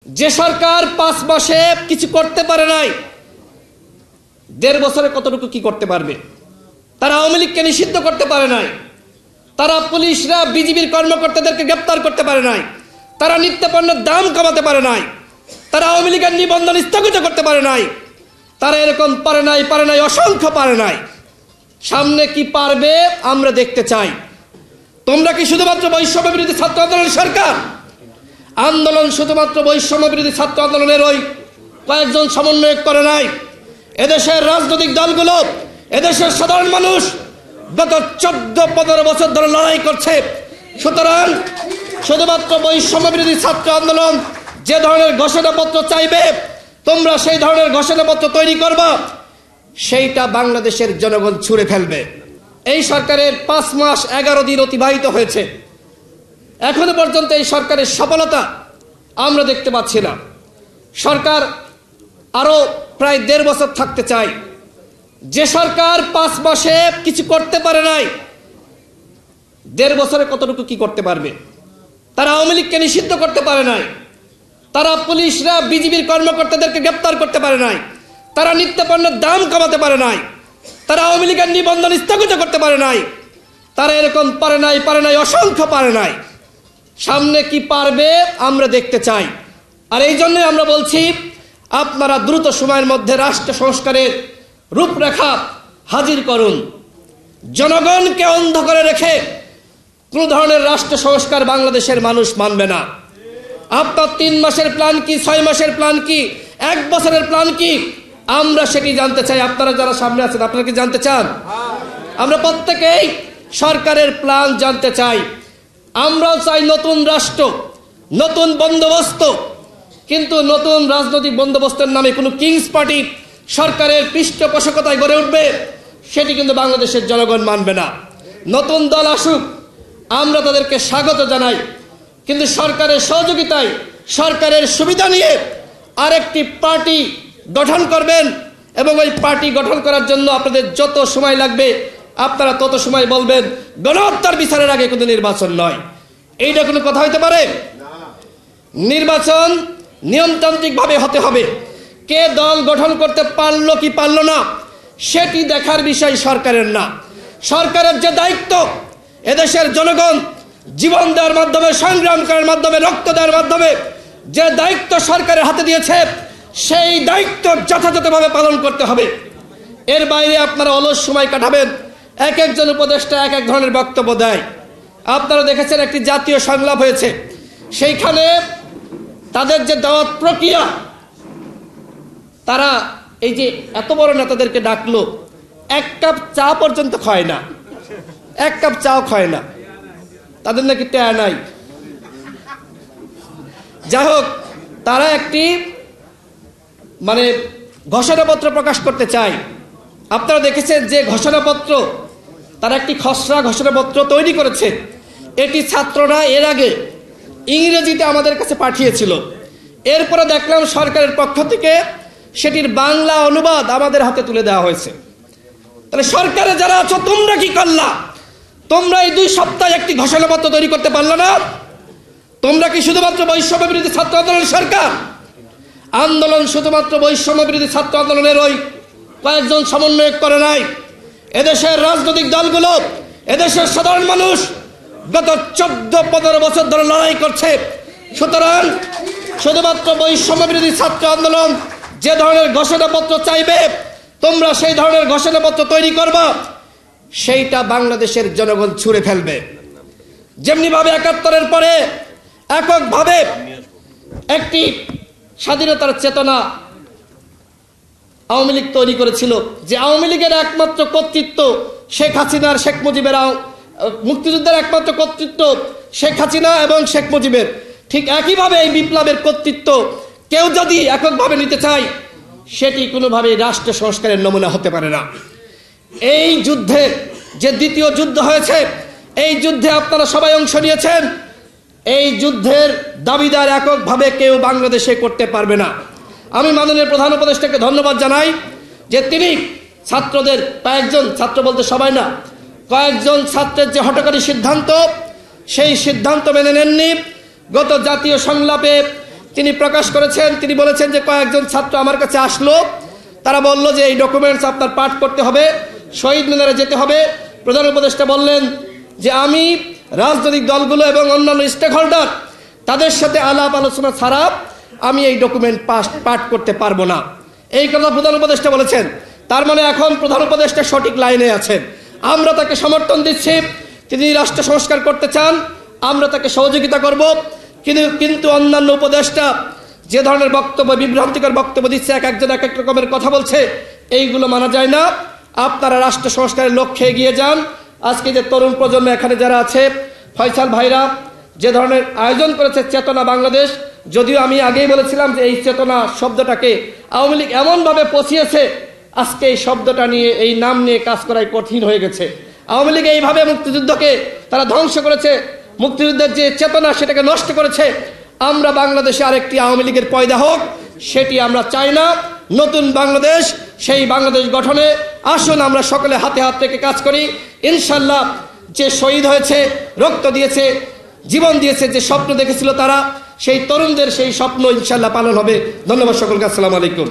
যে সরকার 5 মাসে কিছু করতে পারে নাই, 1.5 বছরে কতটুকু কি করতে পারবে? তারা আওয়ামী লীগকে নিষিদ্ধ করতে পারে নাই, তারা পুলিশরা বিজিবির কর্মকর্তাদেরকে গ্রেপ্তার করতে পারে নাই, তারা নিত্যপণ্যের দাম কমাতে পারে নাই, তারা আওয়ামী লীগের নিবন্ধন স্থগিত করতে পারে নাই, তারা এরকম পারে নাই অসংখ্য পারে নাই। সামনে কি পারবে আমরা দেখতে চাই। তোমরা কি শুধুমাত্র বৈষম্য বিরোধী ছাত্র আন্দোলন সরকার? আন্দোলন শুধুমাত্র বৈষম্য বিরোধী ছাত্র আন্দোলনের ওই কয়েকজন সমন্বয়ক করে নাই। এদেশের রাজনৈতিক দলগুলো, এদেশের সাধারণ মানুষ গত 14-15 বছর ধরে লড়াই করছে। সুতরাং শুধুমাত্র বৈষম্য বিরোধী ছাত্র আন্দোলন যে ধরনের ঘোষণাপত্র চাইবে, তোমরা সেই ধরনের ঘোষণাপত্র তৈরি করবা, সেইটা বাংলাদেশের জনগণ ছুঁড়ে ফেলবে। এই সরকারের 5 মাস 11 দিন অতিবাহিত হয়েছে, এখনো পর্যন্ত এই সরকারের সফলতা আমরা দেখতে পাচ্ছি না। সরকার আরো প্রায় 1.5 বছর থাকতে চায়। যে সরকার 5 মাসে কিছু করতে পারে নাই, 1.5 বছরে কতটুকু কি করতে পারবে? তারা আওয়ামী লীগকে নিষিদ্ধ করতে পারে নাই, তারা পুলিশরা বিজিবির কর্মকর্তাদেরকে গ্রেপ্তার করতে পারে নাই, তারা নিত্যপণ্যের দাম কমাতে পারে নাই, তারা আওয়ামী লীগের নিবন্ধন স্থগিত করতে পারে নাই, তারা এরকম পারে নাই অসংখ্য পারে নাই। সামনে কি পারবে আমরা দেখতে চাই। আর এই জন্যই আমরা বলছি, আপনারা দ্রুত সময়ের মধ্যে রাষ্ট্র সংস্কারের রূপরেখা হাজির করুন। জনগণকে অন্ধ করে রেখে কোন ধরনের রাষ্ট্র সংস্কার বাংলাদেশের মানুষ মানবে না। আপনার 3 মাসের প্ল্যান কি, 6 মাসের প্ল্যান কি, 1 বছরের প্ল্যান কি, আমরা সেটি জানতে চাই। আপনারা যারা সামনে আছেন, আপনারা কি জানতে চান? আমরা প্রত্যেকেই সরকারের প্ল্যান জানতে চাই। আমরাও চাই নতুন রাষ্ট্র, নতুন বন্দোবস্ত, কিন্তু নতুন রাজনৈতিক বন্দোবস্তের নামে কোনো কিংস পার্টি সরকারের পৃষ্ঠপোষকতায় গড়ে উঠবে, সেটি কিন্তু বাংলাদেশের জনগণ মানবে না। নতুন দল আসুক, আমরা তাদেরকে স্বাগত জানাই, কিন্তু সরকারের সহযোগিতায়, সরকারের সুবিধা নিয়ে আরেকটি পার্টি গঠন করবেন, এবং ওই পার্টি গঠন করার জন্য আপনাদের যত সময় লাগবে আপনারা তত সময় বলবেন গণহত্যার বিচারের আগে কোনো নির্বাচন নয়। এইটা কোনো কথা হইতে পারে? নির্বাচন নিয়মতান্ত্রিকভাবে হতে হবে। কে দল গঠন করতে পারলো কি পারলো না সেটি দেখার বিষয় সরকারের না। সরকারের যে দায়িত্ব, এদেশের জনগণ জীবন দেওয়ার মাধ্যমে, সংগ্রাম করার মাধ্যমে, রক্ত দেওয়ার মাধ্যমে যে দায়িত্ব সরকারের হাতে দিয়েছে, সেই দায়িত্ব যথাযথভাবে পালন করতে হবে। এর বাইরে আপনারা অলস সময় কাটাবেন, এক একজন উপদেষ্টা এক এক ধরনের বক্তব্য দেয়। আপনারা দেখেছেন একটি জাতীয় সংলাপ হয়েছে, সেইখানে তাদের যে দাওয়াত প্রক্রিয়া, তারা এই যে এত বড় নেতাদেরকে ডাকলো, 1 কাপ চা পর্যন্ত খায় না, 1 কাপ চাও খায় না, তাদের নাকি টেয়া নাই। যাই হোক, তারা একটি ঘোষণাপত্র প্রকাশ করতে চায়। আপনারা দেখেছেন যে ঘোষণাপত্র, তারা একটি খসড়া ঘোষণাপত্র তৈরি করেছে। এটি ছাত্ররা এর আগে ইংরেজিতে আমাদের কাছে পাঠিয়েছিল। এরপরে দেখলাম সরকারের পক্ষ থেকে সেটির বাংলা অনুবাদ আমাদের হাতে তুলে দেওয়া হয়েছে। তাহলে সরকারে যারা আছো, তোমরা কি করলা? তোমরা এই 2 সপ্তাহে একটি ঘোষণাপত্র তৈরি করতে পারলো না? তোমরা কি শুধুমাত্র বৈষম্য বিরোধী ছাত্র আন্দোলন সরকার? আন্দোলন শুধুমাত্র বৈষম্য বিরোধী ছাত্র আন্দোলনের ওই কয়েকজন সমন্বয়ক করে নাই। এদেশের রাজনৈতিক দলগুলো, এদেশের সাধারণ মানুষ গত 14-15 বছর ধরে লড়াই করছে। সুতরাং শুধুমাত্র বৈষম্য বিরোধী ছাত্র আন্দোলন যে ধরনের ঘোষণাপত্র চাইবে, তোমরা সেই ধরনের ঘোষণাপত্র তৈরি করবা, সেইটা বাংলাদেশের জনগণ ছুঁড়ে ফেলবে। যেমনিভাবে 71-এর পরে এককভাবে একটি স্বাধীনতার চেতনা আওয়ামী লীগ তৈরি করেছিল, যে আওয়ামী লীগের একমাত্র কর্তৃত্ব শেখ হাসিনার, শেখ মুজিবের, মুক্তিযুদ্ধের একমাত্র কর্তৃত্ব শেখ হাসিনা এবং শেখ মুজিবের। ঠিক একইভাবে এই বিপ্লবের কর্তৃত্ব কেউ যদি এককভাবে নিতে চায়, সেটি কোনোভাবেই রাষ্ট্র সংস্কারের নমুনা হতে পারে না। এই যুদ্ধে, যে দ্বিতীয় যুদ্ধ হয়েছে, এই যুদ্ধে আপনারা সবাই অংশ নিয়েছেন। এই যুদ্ধের দাবিদার এককভাবে কেউ বাংলাদেশে করতে পারবে না। আমি মাননীয় প্রধান উপদেষ্টাকে ধন্যবাদ জানাই যে তিনি ছাত্রদের, কয়েকজন ছাত্র বলতে সবাই না, কয়েকজন ছাত্রের যে হঠকারী সিদ্ধান্ত, সেই সিদ্ধান্ত মেনে নেননি। গত জাতীয় সংলাপে তিনি প্রকাশ করেছেন। তিনি বলেছেন যে কয়েকজন ছাত্র আমার কাছে আসলো, তারা বলল যে এই ডকুমেন্টস আপনার পাঠ করতে হবে, শহীদ মিনারে যেতে হবে। প্রধান উপদেষ্টা বললেন যে আমি রাজনৈতিক দলগুলো এবং অন্যান্য স্টেক হোল্ডার তাদের সাথে আলাপ আলোচনা ছাড়া আমি এই ডকুমেন্ট পাঠ করতে পারবো না। এই কথা প্রধান উপদেষ্টা বলেছেন। তার মানে এখন প্রধান উপদেষ্টা সঠিক লাইনে আছেন, আমরা তাকে সমর্থন দিচ্ছি। তিনি রাষ্ট্র সংস্কার করতে চান, আমরা তাকে সহযোগিতা করব। কিন্তু অন্যান্য উপদেষ্টা যে ধরনের বক্তব্য, বিভ্রান্তিকর বক্তব্য দিচ্ছে, এক একজন এক এক রকমের কথা বলছে, এইগুলো মানা যায় না। আপনারা রাষ্ট্র সংস্কারের লক্ষ্যে এগিয়ে যান। আজকে যে তরুণ প্রজন্ম এখানে যারা আছে, ফয়সাল ভাইরা যে ধরনের আয়োজন করেছে চেতনা বাংলাদেশ, যদিও আমি আগেই বলেছিলাম যে এই চেতনা শব্দটাকে আওয়ামী লীগ এমনভাবে পচিয়েছে, আজকে এই শব্দটা নিয়ে, এই নাম নিয়ে কাজ করাই কঠিন হয়ে গেছে। আওয়ামী লীগ এইভাবে মুক্তিযুদ্ধকে তারা ধ্বংস করেছে, মুক্তিযুদ্ধের যে চেতনা সেটাকে নষ্ট করেছে। আমরা বাংলাদেশে আরেকটি আওয়ামী লীগের পয়দা হোক, সেটি আমরা চাই না। নতুন বাংলাদেশ, সেই বাংলাদেশ গঠনে আসুন আমরা সকলে হাতে হাত রেখে কাজ করি। ইনশাল্লাহ যে শহীদ হয়েছে, রক্ত দিয়েছে, জীবন দিয়েছে, যে স্বপ্ন দেখেছিল তারা, সেই তরুণদের সেই স্বপ্ন ইনশাল্লাহ পালন হবে। ধন্যবাদ সকলকে। আসসালামু আলাইকুম।